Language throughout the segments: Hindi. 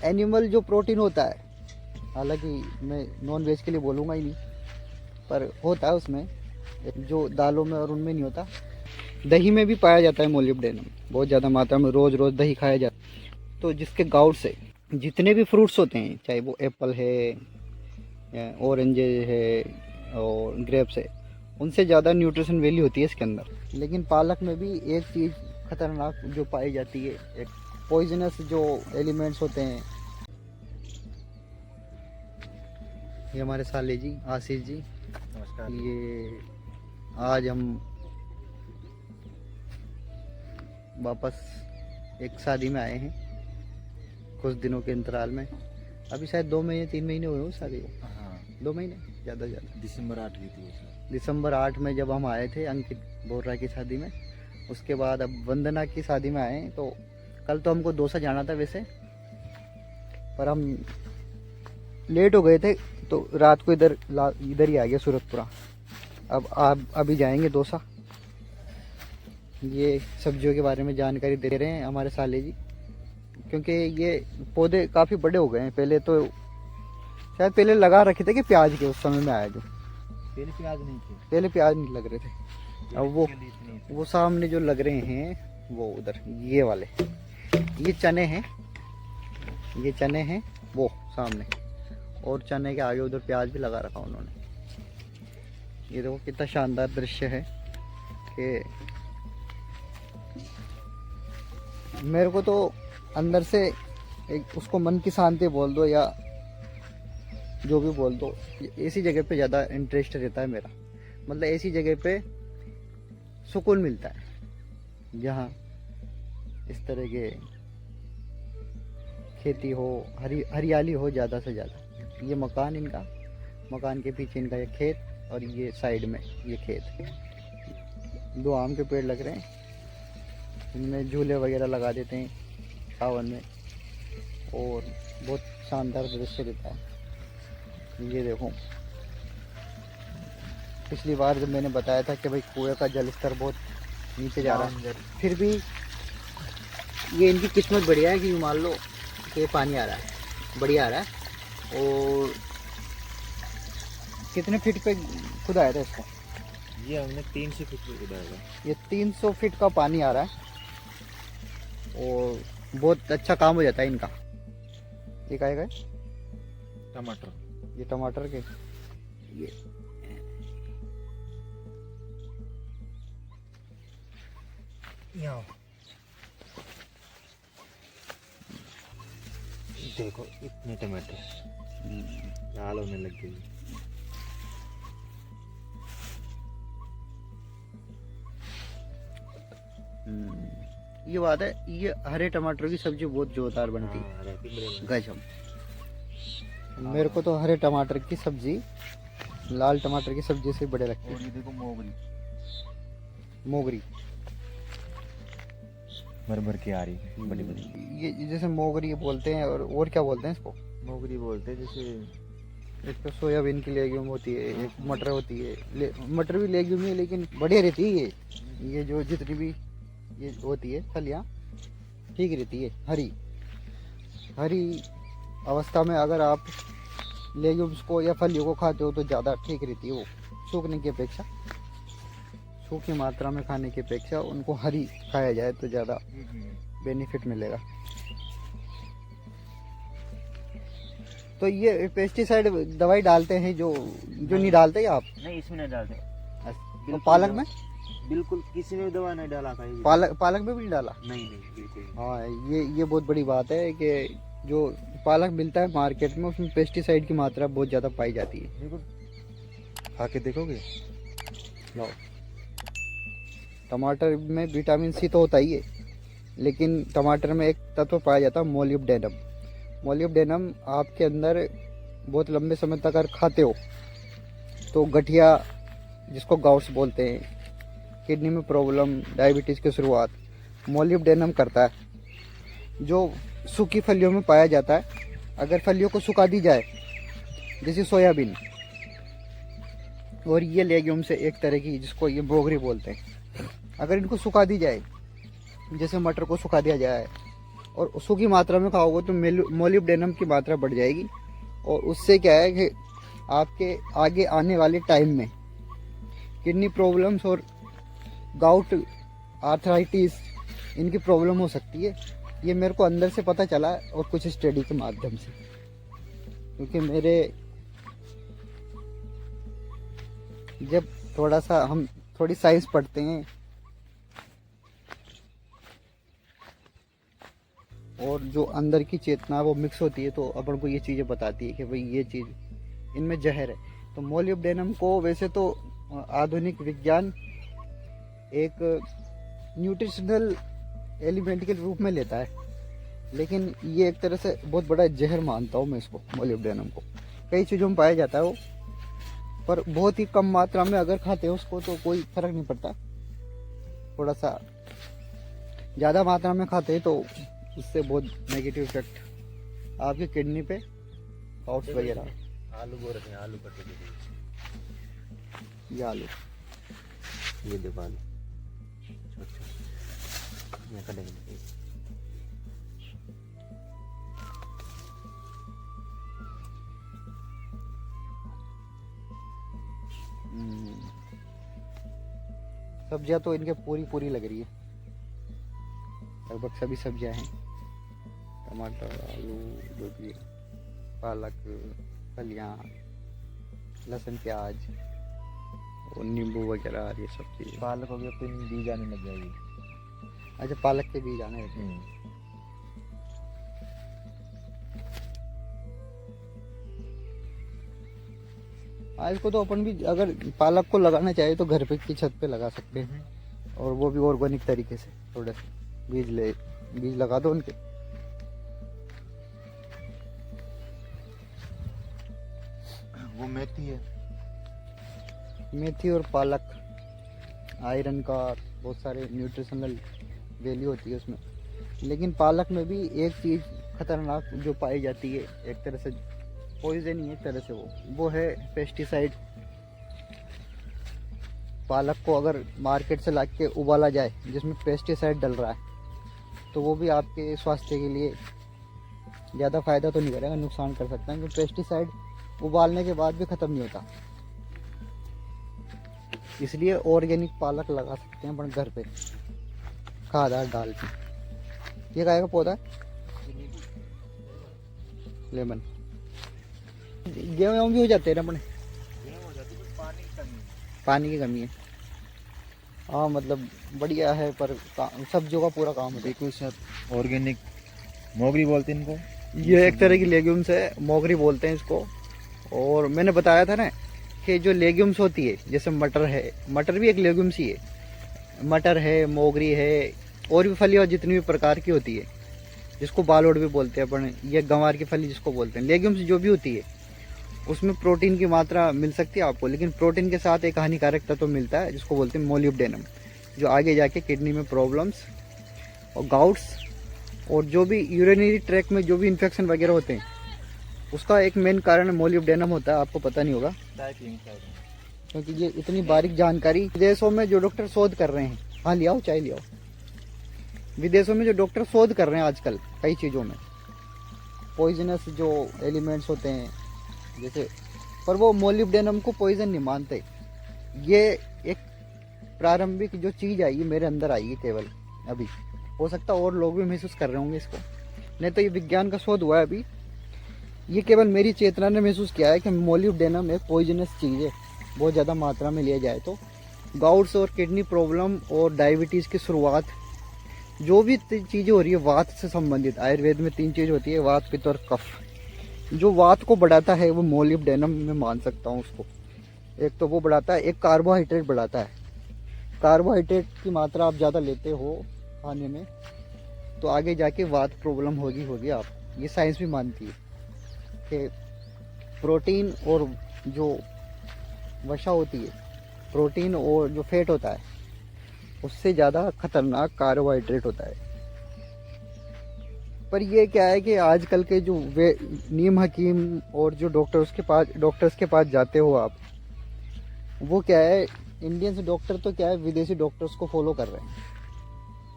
एनिमल जो प्रोटीन होता है, हालांकि मैं नॉन वेज के लिए बोलूँगा ही नहीं, पर होता है उसमें, जो दालों में और उनमें नहीं होता। दही में भी पाया जाता है मोलिब्डेनम, बहुत ज़्यादा मात्रा में, रोज़ रोज़ दही खाया जाता है। तो जिसके गाउट से जितने भी फ्रूट्स होते हैं, चाहे वो एप्पल है, ऑरेंज है और ग्रेप्स है, उनसे ज़्यादा न्यूट्रिशन वैल्यू होती है इसके अंदर। लेकिन पालक में भी एक चीज़ खतरनाक जो पाई जाती है, एक पॉइजनस जो एलिमेंट्स होते हैं। ये हमारे साले जी, आशीष जी, नमस्कार। ये आज हम वापस एक शादी में आए हैं कुछ दिनों के अंतराल में। अभी शायद 2 महीने 3 महीने हुए हो शादी को। हाँ, 2 महीने ज़्यादा ज़्यादा। दिसंबर 8 की थी वो सर। दिसंबर 8 में जब हम आए थे अंकित बोर्रा की शादी में, उसके बाद अब वंदना की शादी में आए हैं। तो कल तो हमको दौसा जाना था वैसे, पर हम लेट हो गए थे, तो रात को इधर ही आ गया सूरतपुरा। अब आप अभी जाएंगे दौसा। ये सब्जियों के बारे में जानकारी दे रहे हैं हमारे साले जी, क्योंकि ये पौधे काफ़ी बड़े हो गए हैं। पहले तो शायद पहले लगा रखे थे कि प्याज के, उस समय में आया जो पहले प्याज नहीं थे, पहले प्याज नहीं लग रहे थे। अब वो सामने जो लग रहे हैं वो उधर ये वाले, ये चने हैं, ये चने हैं वो सामने, और चने के आगे उधर प्याज भी लगा रखा उन्होंने। ये देखो कितना शानदार दृश्य है कि मेरे को तो अंदर से एक उसको मन की शांति बोल दो या जो भी बोल दो, ऐसी जगह पे ज़्यादा इंटरेस्ट रहता है मेरा। मतलब ऐसी जगह पे सुकून मिलता है जहाँ इस तरह के खेती हो, हरियाली हो ज़्यादा से ज़्यादा। ये मकान इनका, मकान के पीछे इनका ये खेत, और ये साइड में ये खेत। 2 आम के पेड़ लग रहे हैं, इनमें झूले वगैरह लगा देते हैं सावन में, और बहुत शानदार दृश्य रहता है। ये देखो, पिछली बार जब मैंने बताया था कि भाई कुएं का जल स्तर बहुत नीचे जा रहा है, फिर भी ये इनकी किस्मत बढ़िया है कि मान लो कि पानी आ रहा है, बढ़िया आ रहा है। और कितने फीट पे खुदाया था इसको? ये हमने 300 फीट पे खुदाया। ये 300 फीट का पानी आ रहा है, और बहुत अच्छा काम हो जाता है इनका। ये क्या है? टमाटर। ये टमाटर के, ये यहाँ देखो इतने टमाटर लाल होने लग गए। ये बात है, ये हरे टमाटर की सब्जी बहुत जोरदार बनती है, गजब। मेरे को तो हरे टमाटर की सब्जी लाल टमाटर की सब्जी से बड़े लगते और ये देखो मोगरी, मोगरी भर भर के आ रही है बड़ी बड़ी। ये जैसे मोगरी बोलते हैं, और क्या बोलते हैं इसको? मोगरी बोलते हैं। जैसे एक तो सोयाबीन की लेग्यूम होती है, एक मटर होती है। मटर भी लेग्यूम ही है, लेकिन बढ़िया रहती है ये जो जितनी भी ये होती है फलियाँ ठीक रहती है। हरी हरी अवस्था में अगर आप लेग्यूम्स को या फलियों को खाते हो तो ज़्यादा ठीक रहती है वो, सूखने की अपेक्षा, सूखी मात्रा में खाने की अपेक्षा उनको हरी खाया जाए तो ज़्यादा बेनिफिट मिलेगा। तो ये पेस्टिसाइड दवाई डालते हैं जो नहीं डालते आप? नहीं, इसमें नहीं डालते। तो पालक में बिल्कुल किसी ने भी दवा नहीं डाला था। पालक में भी नहीं डाला? नहीं नहीं बिल्कुल। हाँ, ये बहुत बड़ी बात है कि जो पालक मिलता है मार्केट में, उसमें पेस्टिसाइड की मात्रा बहुत ज़्यादा पाई जाती है। बिल्कुल, खा के देखोगे? लो, टमाटर में विटामिन सी तो होता ही है, लेकिन टमाटर में एक तत्व पाया जाता है मोलिब्डेनम। मोलिब्डेनम आपके अंदर बहुत लंबे समय तक अगर खाते हो तो गठिया, जिसको गाउट्स बोलते हैं, किडनी में प्रॉब्लम, डायबिटीज़ की शुरुआत मोलिब्डेनम करता है, जो सूखी फलियों में पाया जाता है। अगर फलियों को सुखा दी जाए, जैसे सोयाबीन और ये लेग्यूम से एक तरह की, जिसको ये मोगरी बोलते हैं, अगर इनको सुखा दी जाए, जैसे मटर को सुखा दिया जाए और सूखी मात्रा में खाओगे तो मोलिब्डेनम की मात्रा बढ़ जाएगी, और उससे क्या है कि आपके आगे आने वाले टाइम में किडनी प्रॉब्लम्स और गाउट, आर्थराइटिस, इनकी प्रॉब्लम हो सकती है। ये मेरे को अंदर से पता चला और कुछ स्टडी के माध्यम से, क्योंकि मेरे जब थोड़ा सा हम थोड़ी साइंस पढ़ते हैं और जो अंदर की चेतना वो मिक्स होती है, तो अपन को ये चीज़ें बताती है कि भाई ये चीज़ इनमें जहर है। तो मोलिब्डेनम को वैसे तो आधुनिक विज्ञान एक न्यूट्रिशनल एलिमेंट के रूप में लेता है, लेकिन ये एक तरह से बहुत बड़ा जहर मानता हूँ मैं इसको, मोलिब्डेनम को। कई चीज़ों में पाया जाता है वो, पर बहुत ही कम मात्रा में अगर खाते हैं उसको तो कोई फर्क नहीं पड़ता। थोड़ा सा ज़्यादा मात्रा में खाते हैं तो उससे बहुत नेगेटिव इफेक्ट आपकी किडनी पे, पाउट्स वगैरह। आलू बोल रहे हैं, आलू कटे हुए। ये आलू, ये देखो आलू छोटे ये कटेंगे। सब्जियां तो इनके पूरी पूरी लग रही है, लगभग सभी सब्जियां हैं। टमाटर, आलू, जो भी पालक, फलियां, लहसुन, प्याज और नींबू वगैरह, ये सब चीज़। पालक हो गया तो इन बीज आने लग जाएगी। अच्छा, पालक के बीज आने लगे। हाँ, इसको तो अपन भी अगर पालक को लगाना चाहे तो घर पे की छत पे लगा सकते हैं, और वो भी ऑर्गेनिक तरीके से। थोड़े से बीज लगा दो उनके। वो मेथी है, मेथी और पालक, आयरन का बहुत सारे न्यूट्रिशनल वैल्यू होती है उसमें। लेकिन पालक में भी एक चीज़ खतरनाक जो पाई जाती है, एक तरह से पॉइजन ही एक तरह से, वो है पेस्टिसाइड। पालक को अगर मार्केट से ला के उबाला जाए जिसमें पेस्टिसाइड डल रहा है, तो वो भी आपके स्वास्थ्य के लिए ज़्यादा फायदा तो नहीं करेगा, नुकसान कर सकता है, क्योंकि पेस्टिसाइड उबालने के बाद भी ख़त्म नहीं होता। इसलिए ऑर्गेनिक पालक लगा सकते हैं अपन घर पे, खाद डाल के। ये काय का पौधा है? लेमन। गेहूँ भी हो जाते हैं ना अपने, पानी की कमी है। हाँ, मतलब बढ़िया है, पर सब्जियों का पूरा काम होता है। देखो सर, ऑर्गेनिक मोगरी बोलते हैं इनको। ये एक तरह की लेग्यूम्स है, मोगरी बोलते हैं इसको। और मैंने बताया था ना कि जो लेग्यूम्स होती है, जैसे मटर है, मटर भी एक लेग्यूम्स ही है। मटर है, मोगरी है, और भी फलियाँ जितनी भी प्रकार की होती है, जिसको बालोड भी बोलते हैं अपन, ये गंवार की फली जिसको बोलते हैं। लेग्यूम्स जो भी होती है उसमें प्रोटीन की मात्रा मिल सकती है आपको, लेकिन प्रोटीन के साथ एक हानिकारक तत्व तो मिलता है जिसको बोलते हैं मोलिब्डेनम, जो आगे जाके किडनी में प्रॉब्लम्स और गाउट्स और जो भी यूरिनरी ट्रैक में जो भी इन्फेक्शन वगैरह होते हैं, उसका एक मेन कारण मोलिब्डेनम होता है। आपको पता नहीं होगा, क्योंकि ये इतनी बारीक जानकारी विदेशों में जो डॉक्टर शोध कर रहे हैं। हाँ, ले आओ, चाय ले आओ। विदेशों में जो डॉक्टर शोध कर रहे हैं आजकल कई चीज़ों में, पॉइजनस जो एलिमेंट्स होते हैं जैसे, पर वो मोलिब्डेनम को पॉइजन नहीं मानते। ये एक प्रारंभिक जो चीज़ आई है मेरे अंदर आई है केवल अभी, हो सकता है और लोग भी महसूस कर रहे होंगे इसको, नहीं तो ये विज्ञान का शोध हुआ है अभी। ये केवल मेरी चेतना ने महसूस किया है कि मोलिब्डेनम एक पॉइजनस चीज़ है, बहुत ज़्यादा मात्रा में लिया जाए तो गाउट्स और किडनी प्रॉब्लम और डायबिटीज़ की शुरुआत, जो भी चीज़ें हो रही है वात से संबंधित। आयुर्वेद में 3 चीज़ होती है, वात, पित्त और कफ। जो वात को बढ़ाता है वो मोलिब्डेनम में मान सकता हूँ उसको। एक तो वो बढ़ाता है, एक कार्बोहाइड्रेट बढ़ाता है। कार्बोहाइड्रेट की मात्रा आप ज़्यादा लेते हो खाने में तो आगे जाके वात प्रॉब्लम होगी आप, ये साइंस भी मानती है कि प्रोटीन और जो वसा होती है, प्रोटीन और जो फैट होता है, उससे ज़्यादा खतरनाक कार्बोहाइड्रेट होता है। पर ये क्या है कि आजकल के जो वे नीम हकीम और जो डॉक्टर्स के पास जाते हो आप, वो क्या है, इंडियन डॉक्टर तो क्या है विदेशी डॉक्टर्स को फॉलो कर रहे हैं,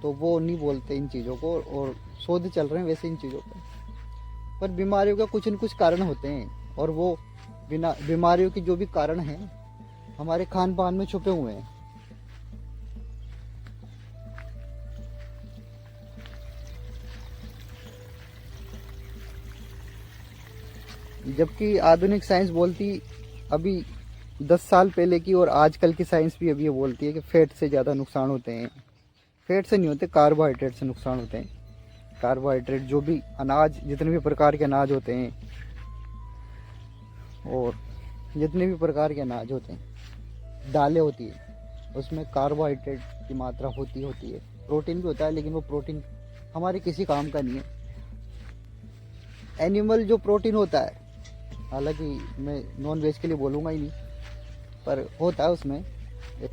तो वो नहीं बोलते इन चीज़ों को और शोध चल रहे हैं वैसे इन चीज़ों पर बीमारियों का कुछ न कुछ कारण होते हैं, और वो बिना बीमारियों के जो भी कारण हैं हमारे खान पान में छुपे हुए हैं। जबकि आधुनिक साइंस बोलती अभी 10 साल पहले की, और आजकल की साइंस भी अभी ये बोलती है कि फैट से ज़्यादा नुकसान होते हैं। फैट से नहीं होते, कार्बोहाइड्रेट से नुकसान होते हैं। कार्बोहाइड्रेट जो भी अनाज, जितने भी प्रकार के अनाज होते हैं, और जितने भी प्रकार के अनाज होते हैं, दालें होती है, उसमें कार्बोहाइड्रेट की मात्रा होती है। प्रोटीन भी होता है, लेकिन वो प्रोटीन हमारे किसी काम का नहीं है। एनिमल जो प्रोटीन होता है, हालांकि मैं नॉन वेज के लिए बोलूँगा ही नहीं, पर होता है उसमें,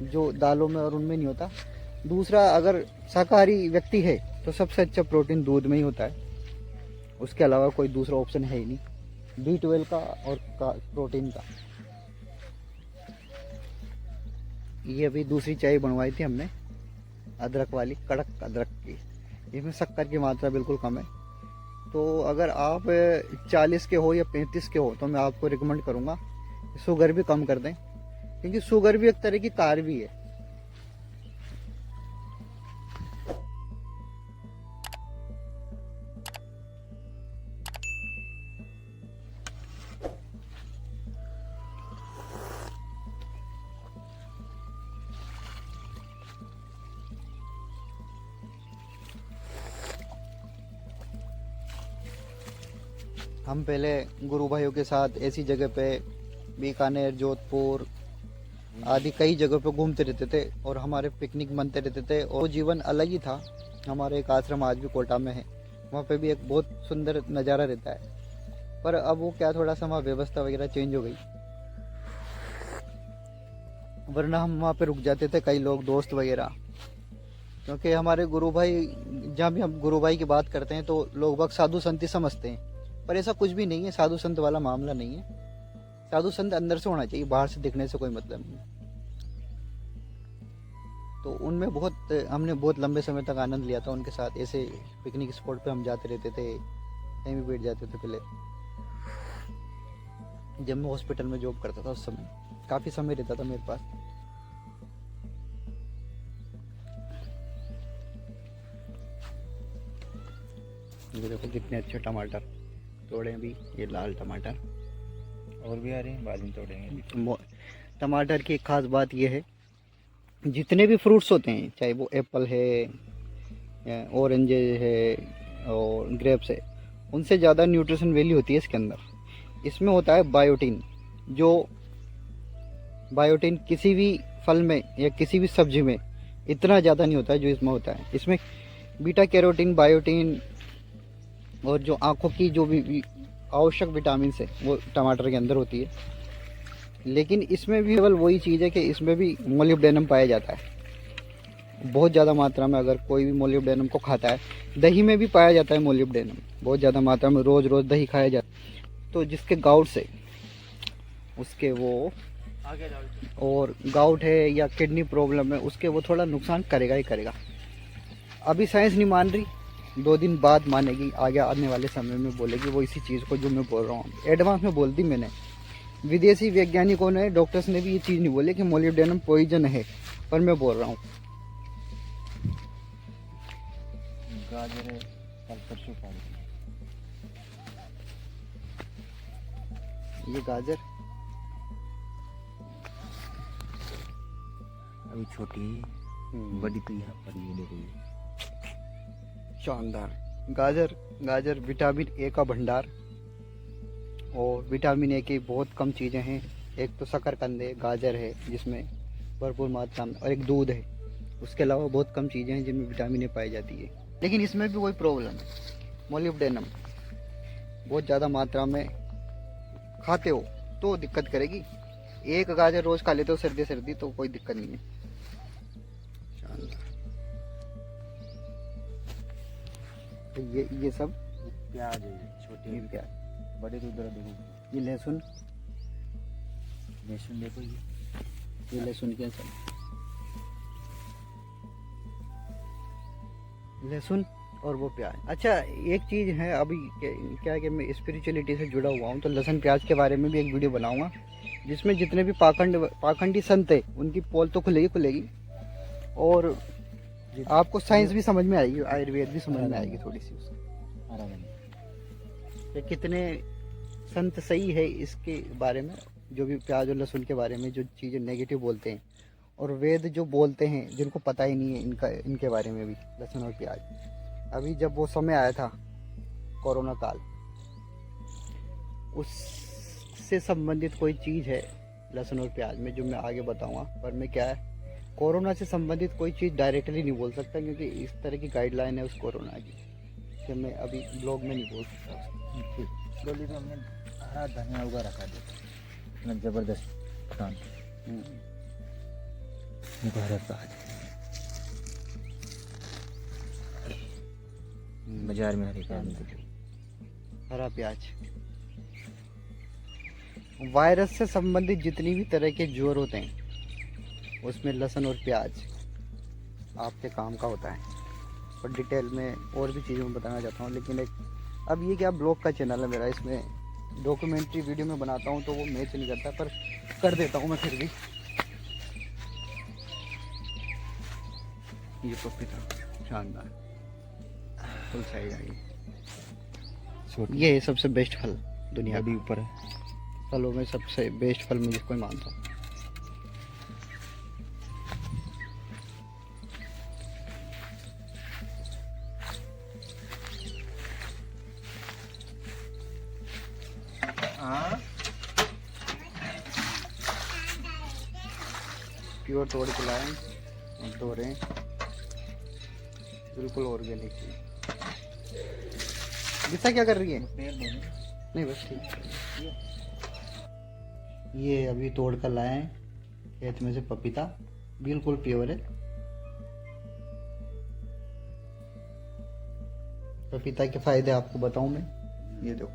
जो दालों में और उनमें नहीं होता। दूसरा, अगर शाकाहारी व्यक्ति है तो सबसे अच्छा प्रोटीन दूध में ही होता है, उसके अलावा कोई दूसरा ऑप्शन है ही नहीं, B12 का और प्रोटीन का। ये अभी दूसरी चाय बनवाई थी हमने, अदरक वाली, कड़क अदरक की। इसमें शक्कर की मात्रा बिल्कुल कम है। तो अगर आप 40 के हो या 35 के हो तो मैं आपको रिकमेंड करूँगा शुगर भी कम कर दें, क्योंकि शुगर भी एक तरह की कार भी है। हम पहले गुरु भाइयों के साथ ऐसी जगह पे, बीकानेर, जोधपुर आदि कई जगहों पे घूमते रहते थे, और हमारे पिकनिक बनते रहते थे, और वो जीवन अलग ही था। हमारे एक आश्रम आज भी कोटा में है, वहाँ पे भी एक बहुत सुंदर नज़ारा रहता है। पर अब वो क्या, थोड़ा सा वहाँ व्यवस्था वगैरह चेंज हो गई, वरना हम वहाँ पे रुक जाते थे कई लोग, दोस्त वगैरह। क्योंकि हमारे गुरु भाई, जहाँ भी हम गुरु भाई की बात करते हैं तो लोग बाग साधु संत ही समझते हैं, पर ऐसा कुछ भी नहीं है। साधु संत वाला मामला नहीं है। साधु संत अंदर से होना चाहिए, बाहर से दिखने से कोई मतलब नहीं। तो उनमें हमने बहुत लंबे समय तक आनंद लिया था उनके साथ। ऐसे पिकनिक स्पॉट पे हम जाते रहते थे, कहीं भी बैठ जाते थे। पहले जब मैं हॉस्पिटल में जॉब करता था उस समय काफ़ी समय रहता था मेरे पास। ये देखो कितने अच्छे टमाटर तोड़े हैं भी, ये लाल टमाटर। और भी आ रहे हैं, बाद में तोड़ेंगे। टमाटर की एक खास बात ये है, जितने भी फ्रूट्स होते हैं, चाहे वो एप्पल है, ऑरेंज है और ग्रेप्स है, उनसे ज़्यादा न्यूट्रिशन वैल्यू होती है इसके अंदर। इसमें होता है बायोटीन। जो बायोटीन किसी भी फल में या किसी भी सब्जी में इतना ज़्यादा नहीं होता है जो इसमें होता है। इसमें बीटा कैरोटीन, बायोटीन और जो आँखों की जो भी आवश्यक विटामिन है वो टमाटर के अंदर होती है। लेकिन इसमें भी केवल वही चीज़ है कि इसमें भी मोलिब्डेनम पाया जाता है बहुत ज़्यादा मात्रा में। अगर कोई भी मोलिब्डेनम को खाता है, दही में भी पाया जाता है मोलिब्डेनम बहुत ज़्यादा मात्रा में, रोज़ रोज़ दही खाया जाता है। तो जिसके गाउट से उसके वो, और गाउट है या किडनी प्रॉब्लम है उसके, वो थोड़ा नुकसान करेगा ही करेगा। अभी साइंस नहीं मान रही, 2 दिन बाद मानेगी, आगे आने वाले समय में बोलेगी वो इसी चीज़ को जो मैं बोल रहा हूँ। एडवांस में बोल दी मैंने। विदेशी वैज्ञानिकों ने, डॉक्टर्स ने भी ये चीज़ नहीं बोली कि मोलिब्डेनम पॉइजन है, पर मैं बोल रहा हूँ। गाजर है, कल परसों खाएंगे। ये गाजर अभी छोटी है, बड़ी तो यहाँ पर ये देखो, शानदार। गाजर विटामिन ए का भंडार, और विटामिन ए की बहुत कम चीज़ें हैं। एक तो शकरकंदे, गाजर है जिसमें भरपूर मात्रा में, और एक दूध है। उसके अलावा बहुत कम चीज़ें हैं जिनमें विटामिन ए पाई जाती है। लेकिन इसमें भी वही प्रॉब्लम है, मोलिब्डेनम बहुत ज़्यादा मात्रा में खाते हो तो दिक्कत करेगी। एक गाजर रोज़ खा लेते हो सर्दी तो कोई दिक्कत नहीं है। शानदार। तो ये सब प्याज है, छोटी ये है, प्याज, बड़े तो उधर देखो, ये लहसुन, लहसुन देखो, ये लहसुन क्या सब, लहसुन और वो प्याज। अच्छा एक चीज़ है अभी क्या है कि मैं स्पिरिचुअलिटी से जुड़ा हुआ हूँ, तो लहसुन प्याज के बारे में भी एक वीडियो बनाऊंगा जिसमें जितने भी पाखंडी संत है उनकी पोल तो खुलेगी और आपको साइंस भी समझ में आएगी, आयुर्वेद भी समझ में आएगी थोड़ी सी कि कितने संत सही है इसके बारे में, जो भी प्याज और लहसुन के बारे में जो चीज़ें नेगेटिव बोलते हैं, और वेद जो बोलते हैं जिनको पता ही नहीं है इनके बारे में भी, लहसुन और प्याज। अभी जब वो समय आया था कोरोना काल, उससे संबंधित कोई चीज़ है लहसुन और प्याज में जो मैं आगे बताऊंगा। पर मैं क्या है, कोरोना से संबंधित कोई चीज़ डायरेक्टली नहीं बोल सकता क्योंकि इस तरह की गाइडलाइन है उस कोरोना की कि मैं अभी ब्लॉग में नहीं बोल सकता। गोली में हमने हरा धनिया उगा रखा था, इतना जबरदस्त काम। हरा प्याज बाजार में हरा प्याज वायरस से संबंधित जितनी भी तरह के ज्वर होते हैं उसमें लहसुन और प्याज आपके काम का होता है। और डिटेल में और भी चीज़ें मैं बताना चाहता हूँ, लेकिन अब ये क्या ब्लॉग का चैनल है मेरा, इसमें डॉक्यूमेंट्री वीडियो में बनाता हूँ तो वो मैच नहीं करता, पर कर देता हूँ मैं फिर भी। ये पपीता शानदार फुल साइज आई, ये है सबसे बेस्ट फल दुनिया अभी ऊपर है। फलों में सबसे बेस्ट फल मैं जिसको मानता हूँ। प्योर तोड़ के लाए और धो रहे हैं, बिल्कुल ऑर्गेनिक चीज। दिशा क्या कर रही है? नहीं बस ठीक। ये अभी तोड़ कर लाए हैं खेत में से पपीता, बिल्कुल प्योर है। पपीता के फायदे आपको बताऊं मैं, ये देखो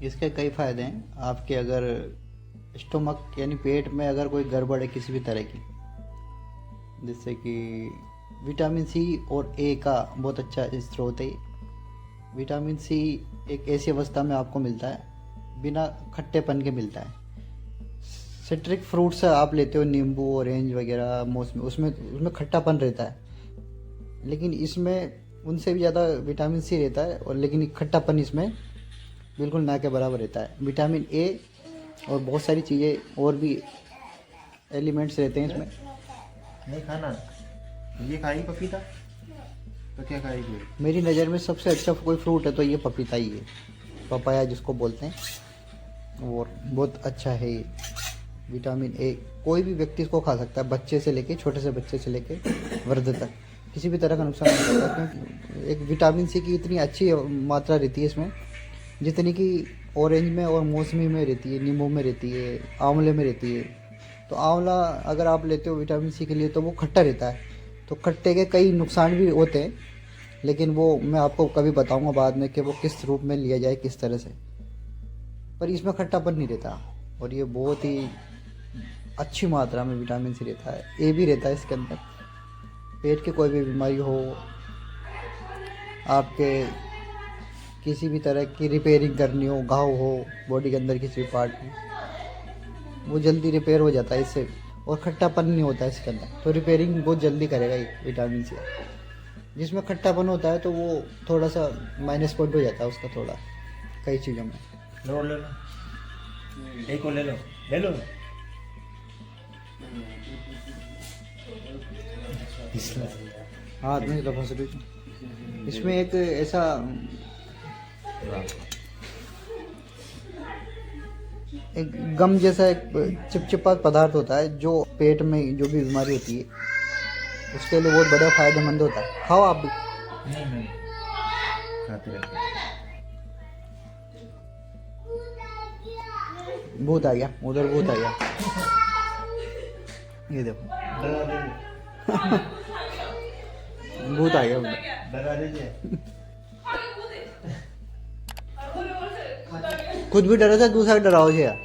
इसके कई फायदे हैं। आपके अगर स्टोमक यानी पेट में अगर कोई गड़बड़ है किसी भी तरह की, जिससे कि विटामिन सी और ए का बहुत अच्छा स्रोत है। विटामिन सी एक ऐसी अवस्था में आपको मिलता है बिना खट्टेपन के मिलता है। सिट्रिक फ्रूट्स आप लेते हो, नींबू ऑरेंज वगैरह मौसमी, उसमें खट्टापन रहता है, लेकिन इसमें उनसे भी ज़्यादा विटामिन सी रहता है, और लेकिन खट्टापन इसमें बिल्कुल ना के बराबर रहता है। विटामिन ए और बहुत सारी चीज़ें और भी एलिमेंट्स रहते हैं इसमें। नहीं खाना, ये खाएगी पपीता तो क्या खाएगी? मेरी नज़र में सबसे अच्छा कोई फ्रूट है तो ये पपीता ही है, पपाया जिसको बोलते हैं, और बहुत अच्छा है ये। विटामिन ए कोई भी व्यक्ति इसको खा सकता है, बच्चे से लेके, छोटे से बच्चे से लेके वृद्ध तक, किसी भी तरह का नुकसान नहीं करता। क्योंकि एक विटामिन सी की इतनी अच्छी मात्रा रहती है इसमें जितनी कि ऑरेंज में और मौसमी में रहती है, नींबू में रहती है, आंवले में रहती है। तो आंवला अगर आप लेते हो विटामिन सी के लिए तो वो खट्टा रहता है, तो खट्टे के कई नुकसान भी होते हैं, लेकिन वो मैं आपको कभी बताऊंगा बाद में कि वो किस रूप में लिया जाए, किस तरह से। पर इसमें खट्टापन नहीं रहता, और ये बहुत ही अच्छी मात्रा में विटामिन सी रहता है। ए भी रहता है इसके अंदर। पेट की कोई भी बीमारी हो, आपके किसी भी तरह की रिपेयरिंग करनी हो, घाव हो बॉडी के अंदर किसी पार्ट में, वो जल्दी रिपेयर हो जाता है इससे, और खट्टापन नहीं होता है इसके अंदर, तो रिपेयरिंग बहुत जल्दी करेगा ये विटामिन सी। जिसमें खट्टापन होता है तो वो थोड़ा सा माइनस पॉइंट हो जाता है उसका थोड़ा कई चीज़ों में। ले लो, एक को ले लो, ले लो। हाथ में तो फंस रही। इसमें एक ऐसा एक गम जैसा एक चिपचिपा पदार्थ होता है जो पेट में जो भी बीमारी होती है उसके लिए बहुत बड़ा फायदेमंद होता है। खाओ आप भी। नहीं खाते रहते। भूत आ गया उधर, भूत आ गया, ये देखो भूत आ गया उधर। डरा दीजिए। खुद भी डरा था, दूसरा डराओ यार।